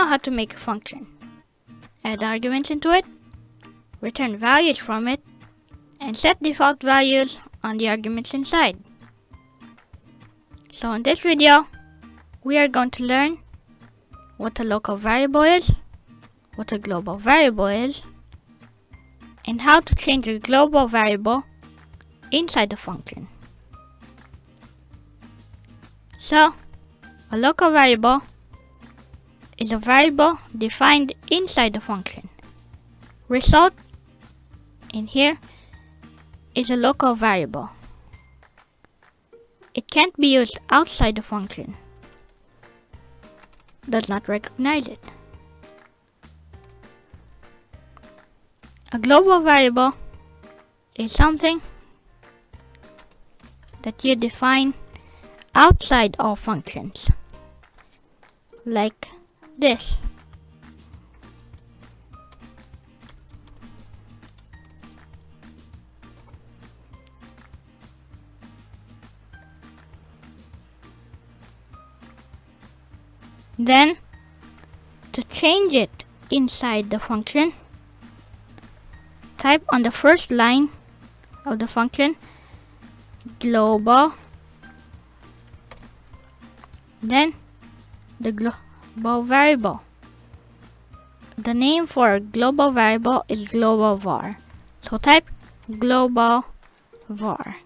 how to make a function. Add arguments into it, return values from it, and set default values on the arguments inside. So in this video, we are going to learn what a local variable is, what a global variable is, and how to change a global variable inside the function. So, a local variable is a variable defined inside the function. Result in here is a local variable. It can't be used outside the function. Does not recognize it. A global variable is something that you define outside all functions, like this. Then, to change it inside the function, type on the first line of the function global, then the global variable. The name for a global variable is global var. So type global var.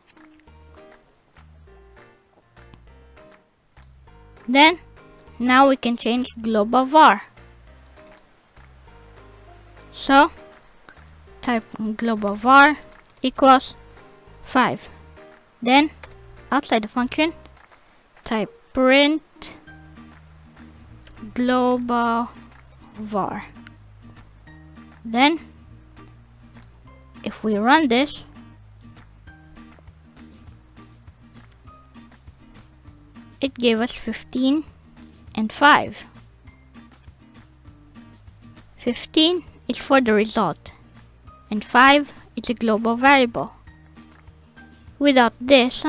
Then now we can change global var. So type global var equals 5. Then outside the function, type print global var. Then if we run this, it gave us 15 and 5. 15 is for the result, and 5 is a global variable. Without this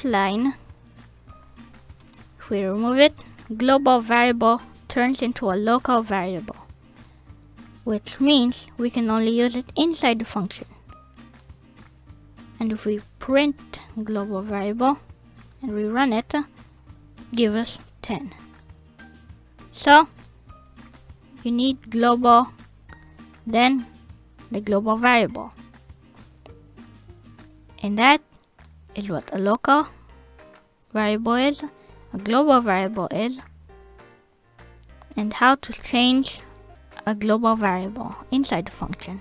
line, if we remove it, global variable turns into a local variable, which means we can only use it inside the function. And if we print global variable and rerun it, give us 10. So you need global, then the global variable. And that is what a local variable is, a global variable is, and how to change a global variable inside the function.